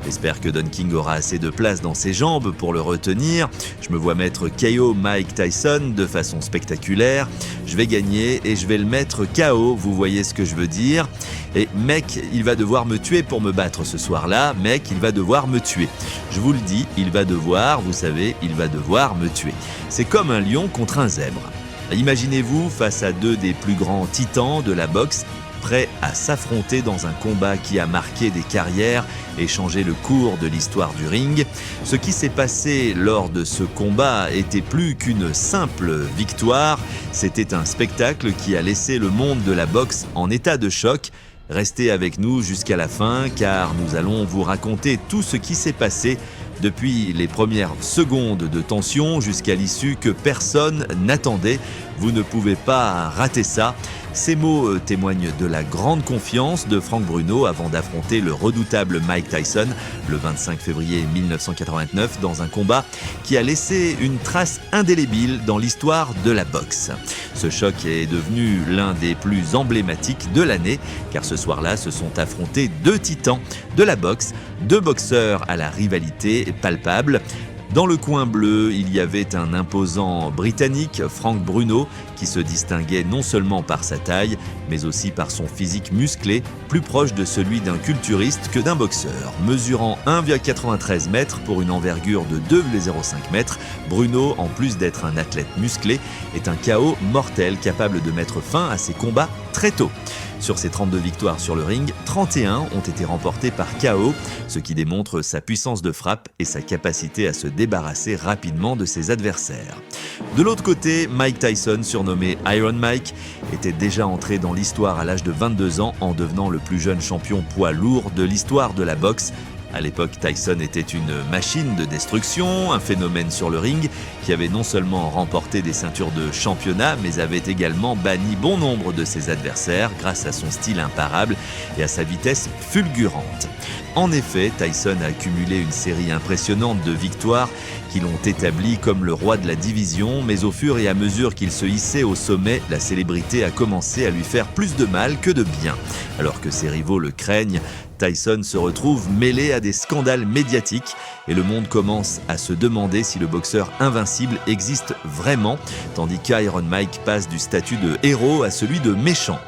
J'espère que Don King aura assez de place dans ses jambes pour le retenir. Je me vois mettre KO Mike Tyson de façon spectaculaire. Je vais gagner et je vais le mettre KO, vous voyez ce que je veux dire. Et mec, il va devoir me tuer pour me battre ce soir-là. Mec, il va devoir me tuer. Je vous le dis, il va devoir, vous savez, il va devoir me tuer. C'est comme un lion contre un zèbre. Imaginez-vous face à deux des plus grands titans de la boxe, prêts à s'affronter dans un combat qui a marqué des carrières et changé le cours de l'histoire du ring. Ce qui s'est passé lors de ce combat était plus qu'une simple victoire, c'était un spectacle qui a laissé le monde de la boxe en état de choc. Restez avec nous jusqu'à la fin car nous allons vous raconter tout ce qui s'est passé depuis les premières secondes de tension jusqu'à l'issue que personne n'attendait. Vous ne pouvez pas rater ça. Ces mots témoignent de la grande confiance de Frank Bruno avant d'affronter le redoutable Mike Tyson le 25 février 1989 dans un combat qui a laissé une trace indélébile dans l'histoire de la boxe. Ce choc est devenu l'un des plus emblématiques de l'année car ce soir-là se sont affrontés deux titans de la boxe, deux boxeurs à la rivalité palpable. Dans le coin bleu, il y avait un imposant Britannique, Frank Bruno, qui se distinguait non seulement par sa taille, mais aussi par son physique musclé, plus proche de celui d'un culturiste que d'un boxeur. Mesurant 1,93 m pour une envergure de 2,05 m, Bruno, en plus d'être un athlète musclé, est un KO mortel capable de mettre fin à ses combats très tôt. Sur ses 32 victoires sur le ring, 31 ont été remportées par KO, ce qui démontre sa puissance de frappe et sa capacité à se débarrasser rapidement de ses adversaires. De l'autre côté, Mike Tyson, surnommé Iron Mike, était déjà entré dans l'histoire à l'âge de 22 ans en devenant le plus jeune champion poids lourd de l'histoire de la boxe. À l'époque, Tyson était une machine de destruction, un phénomène sur le ring qui avait non seulement remporté des ceintures de championnat, mais avait également banni bon nombre de ses adversaires grâce à son style imparable et à sa vitesse fulgurante. En effet, Tyson a accumulé une série impressionnante de victoires qui l'ont établi comme le roi de la division, mais au fur et à mesure qu'il se hissait au sommet, la célébrité a commencé à lui faire plus de mal que de bien. Alors que ses rivaux le craignent, Tyson se retrouve mêlé à des scandales médiatiques et le monde commence à se demander si le boxeur invincible existe vraiment, tandis qu'Iron Mike passe du statut de héros à celui de méchant.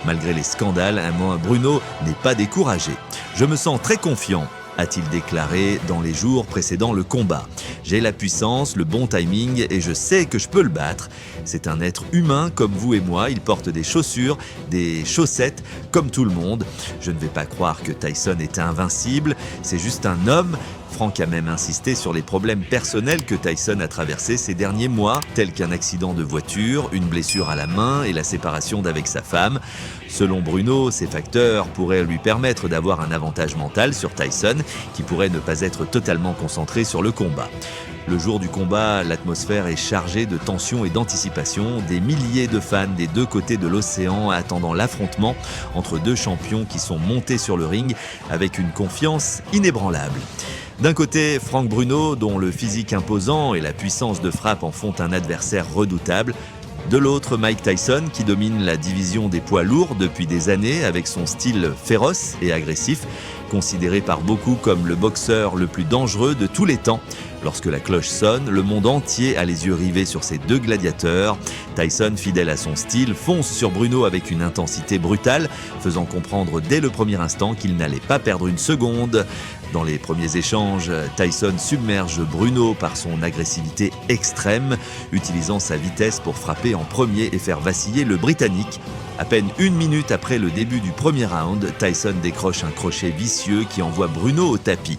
Malgré les scandales, Bruno n'est pas découragé. « Je me sens très confiant », a-t-il déclaré dans les jours précédant le combat. « J'ai la puissance, le bon timing et je sais que je peux le battre. C'est un être humain comme vous et moi, il porte des chaussures, des chaussettes, comme tout le monde. Je ne vais pas croire que Tyson est invincible, c'est juste un homme. » Frank a même insisté sur les problèmes personnels que Tyson a traversés ces derniers mois, tels qu'un accident de voiture, une blessure à la main et la séparation d'avec sa femme. Selon Bruno, ces facteurs pourraient lui permettre d'avoir un avantage mental sur Tyson, qui pourrait ne pas être totalement concentré sur le combat. Le jour du combat, l'atmosphère est chargée de tension et d'anticipation. Des milliers de fans des deux côtés de l'océan attendant l'affrontement entre deux champions qui sont montés sur le ring avec une confiance inébranlable. D'un côté, Frank Bruno, dont le physique imposant et la puissance de frappe en font un adversaire redoutable. De l'autre, Mike Tyson, qui domine la division des poids lourds depuis des années avec son style féroce et agressif, considéré par beaucoup comme le boxeur le plus dangereux de tous les temps. Lorsque la cloche sonne, le monde entier a les yeux rivés sur ces deux gladiateurs. Tyson, fidèle à son style, fonce sur Bruno avec une intensité brutale, faisant comprendre dès le premier instant qu'il n'allait pas perdre une seconde. Dans les premiers échanges, Tyson submerge Bruno par son agressivité extrême, utilisant sa vitesse pour frapper en premier et faire vaciller le Britannique. À peine une minute après le début du premier round, Tyson décroche un crochet vicieux qui envoie Bruno au tapis.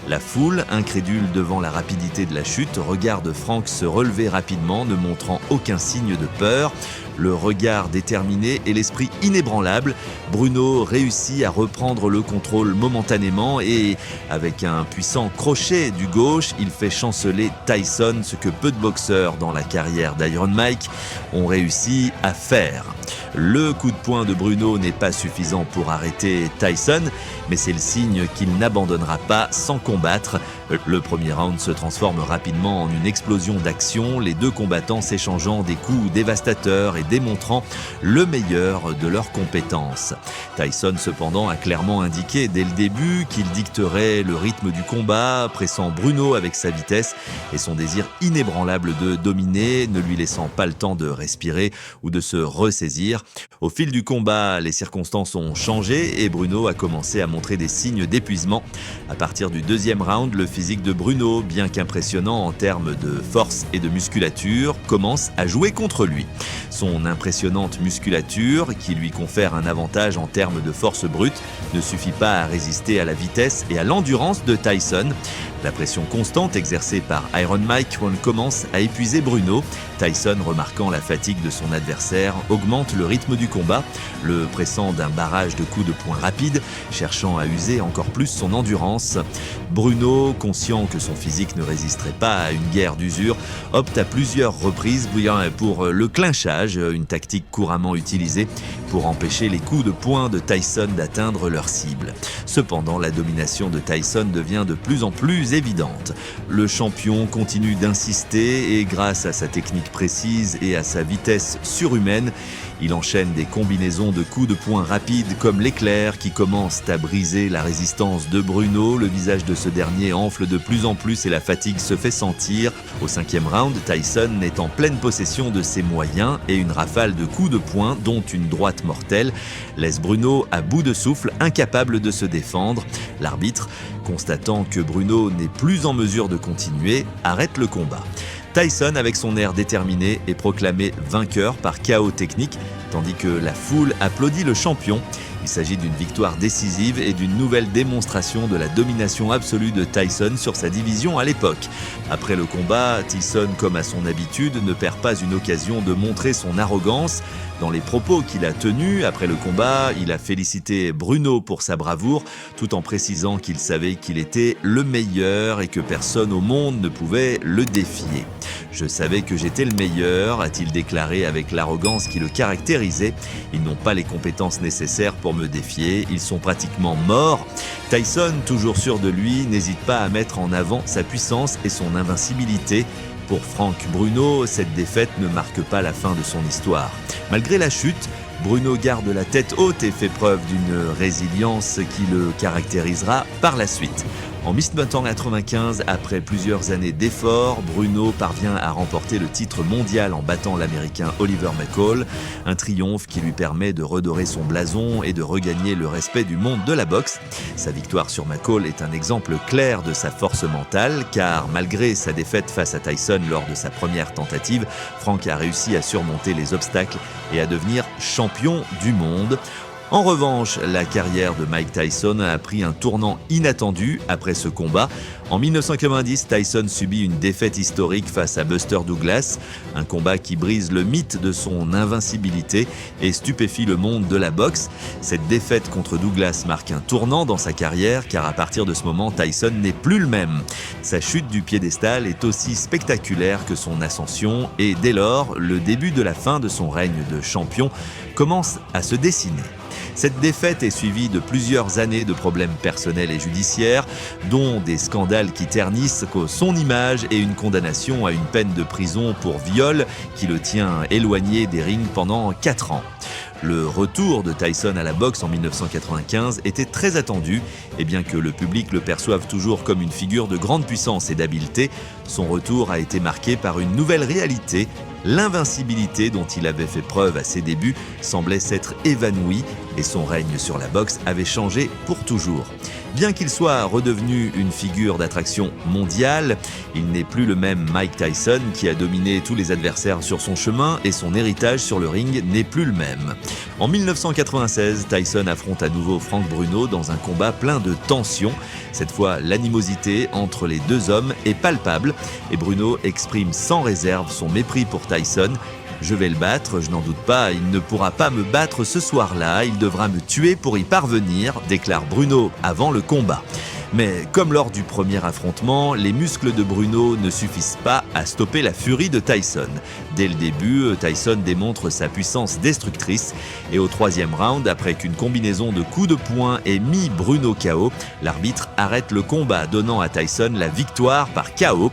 La foule, incrédule devant la rapidité de la chute, regarde Frank se relever rapidement, ne montrant aucun signe de peur. Le regard déterminé et l'esprit inébranlable, Bruno réussit à reprendre le contrôle momentanément et, avec un puissant crochet du gauche, il fait chanceler Tyson, ce que peu de boxeurs dans la carrière d'Iron Mike ont réussi à faire. Le coup de poing de Bruno n'est pas suffisant pour arrêter Tyson, mais c'est le signe qu'il n'abandonnera pas sans combattre. Le premier round se transforme rapidement en une explosion d'action, les deux combattants s'échangeant des coups dévastateurs et démontrant le meilleur de leurs compétences. Tyson cependant a clairement indiqué dès le début qu'il dicterait le rythme du combat, pressant Bruno avec sa vitesse et son désir inébranlable de dominer, ne lui laissant pas le temps de respirer ou de se ressaisir. Au fil du combat, les circonstances ont changé et Bruno a commencé à montrer des signes d'épuisement. À partir du deuxième round, le physique de Bruno, bien qu'impressionnant en termes de force et de musculature, commence à jouer contre lui. Son impressionnante musculature, qui lui confère un avantage en termes de force brute, ne suffit pas à résister à la vitesse et à l'endurance de Tyson. La pression constante exercée par Iron Mike commence à épuiser Bruno. Tyson, remarquant la fatigue de son adversaire, augmente le rythme du combat, le pressant d'un barrage de coups de poing rapides, cherchant à user encore plus son endurance. Bruno, conscient que son physique ne résisterait pas à une guerre d'usure, opte à plusieurs reprises pour le clinchage, une tactique couramment utilisée pour empêcher les coups de poing de Tyson d'atteindre leur cible. Cependant, la domination de Tyson devient de plus en plus évidente. Le champion continue d'insister et grâce à sa technique précise et à sa vitesse surhumaine, il enchaîne des combinaisons de coups de poing rapides comme l'éclair qui commencent à briser la résistance de Bruno. Le visage de ce dernier enfle de plus en plus et la fatigue se fait sentir. Au cinquième round, Tyson est en pleine possession de ses moyens et une rafale de coups de poing, dont une droite mortelle, laisse Bruno à bout de souffle, incapable de se défendre. L'arbitre, constatant que Bruno n'est plus en mesure de continuer, arrête le combat. Tyson, avec son air déterminé, est proclamé vainqueur par KO technique, tandis que la foule applaudit le champion. Il s'agit d'une victoire décisive et d'une nouvelle démonstration de la domination absolue de Tyson sur sa division à l'époque. Après le combat, Tyson, comme à son habitude, ne perd pas une occasion de montrer son arrogance. Dans les propos qu'il a tenus après le combat, il a félicité Bruno pour sa bravoure, tout en précisant qu'il savait qu'il était le meilleur et que personne au monde ne pouvait le défier. « Je savais que j'étais le meilleur », a-t-il déclaré avec l'arrogance qui le caractérisait. « Ils n'ont pas les compétences nécessaires pour me défier, ils sont pratiquement morts ». Tyson, toujours sûr de lui, n'hésite pas à mettre en avant sa puissance et son invincibilité. Pour Frank Bruno, cette défaite ne marque pas la fin de son histoire. Malgré la chute, Bruno garde la tête haute et fait preuve d'une résilience qui le caractérisera par la suite. En 1995, après plusieurs années d'efforts, Bruno parvient à remporter le titre mondial en battant l'Américain Oliver McCall, un triomphe qui lui permet de redorer son blason et de regagner le respect du monde de la boxe. Sa victoire sur McCall est un exemple clair de sa force mentale, car malgré sa défaite face à Tyson lors de sa première tentative, Frank a réussi à surmonter les obstacles et à devenir champion du monde. En revanche, la carrière de Mike Tyson a pris un tournant inattendu après ce combat. En 1990, Tyson subit une défaite historique face à Buster Douglas, un combat qui brise le mythe de son invincibilité et stupéfie le monde de la boxe. Cette défaite contre Douglas marque un tournant dans sa carrière car à partir de ce moment, Tyson n'est plus le même. Sa chute du piédestal est aussi spectaculaire que son ascension et dès lors, le début de la fin de son règne de champion commence à se dessiner. Cette défaite est suivie de plusieurs années de problèmes personnels et judiciaires, dont des scandales qui ternissent son image et une condamnation à une peine de prison pour viol qui le tient éloigné des rings pendant 4 ans. Le retour de Tyson à la boxe en 1995 était très attendu et bien que le public le perçoive toujours comme une figure de grande puissance et d'habileté, son retour a été marqué par une nouvelle réalité. L'invincibilité dont il avait fait preuve à ses débuts semblait s'être évanouie et son règne sur la boxe avait changé pour toujours. Bien qu'il soit redevenu une figure d'attraction mondiale, il n'est plus le même Mike Tyson qui a dominé tous les adversaires sur son chemin et son héritage sur le ring n'est plus le même. En 1996, Tyson affronte à nouveau Frank Bruno dans un combat plein de tensions. Cette fois, l'animosité entre les deux hommes est palpable et Bruno exprime sans réserve son mépris pour Tyson. « Je vais le battre, je n'en doute pas, il ne pourra pas me battre ce soir-là, il devra me tuer pour y parvenir », déclare Bruno avant le combat. Mais comme lors du premier affrontement, les muscles de Bruno ne suffisent pas à stopper la furie de Tyson. Dès le début, Tyson démontre sa puissance destructrice et au troisième round, après qu'une combinaison de coups de poing ait mis Bruno KO, l'arbitre arrête le combat, donnant à Tyson la victoire par KO.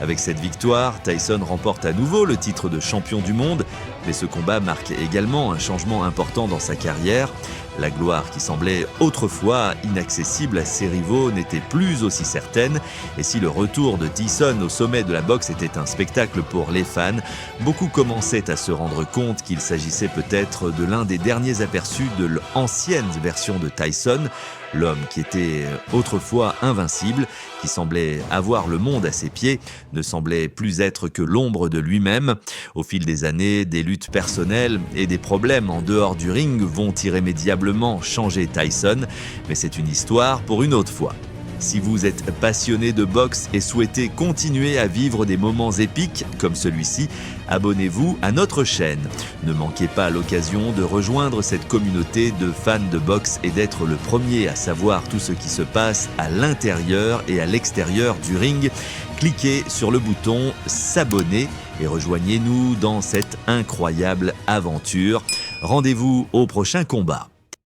Avec cette victoire, Tyson remporte à nouveau le titre de champion du monde, mais ce combat marque également un changement important dans sa carrière. La gloire qui semblait autrefois inaccessible à ses rivaux n'était plus aussi certaine, et si le retour de Tyson au sommet de la boxe était un spectacle pour les fans, beaucoup commençaient à se rendre compte qu'il s'agissait peut-être de l'un des derniers aperçus de l'ancienne version de Tyson, l'homme qui était autrefois invincible, qui semblait avoir le monde à ses pieds, ne semblait plus être que l'ombre de lui-même. Au fil des années, des luttes personnelles et des problèmes en dehors du ring vont irrémédiablement changer Tyson, mais c'est une histoire pour une autre fois. Si vous êtes passionné de boxe et souhaitez continuer à vivre des moments épiques comme celui-ci, abonnez-vous à notre chaîne. Ne manquez pas l'occasion de rejoindre cette communauté de fans de boxe et d'être le premier à savoir tout ce qui se passe à l'intérieur et à l'extérieur du ring. Cliquez sur le bouton s'abonner et rejoignez-nous dans cette incroyable aventure. Rendez-vous au prochain combat.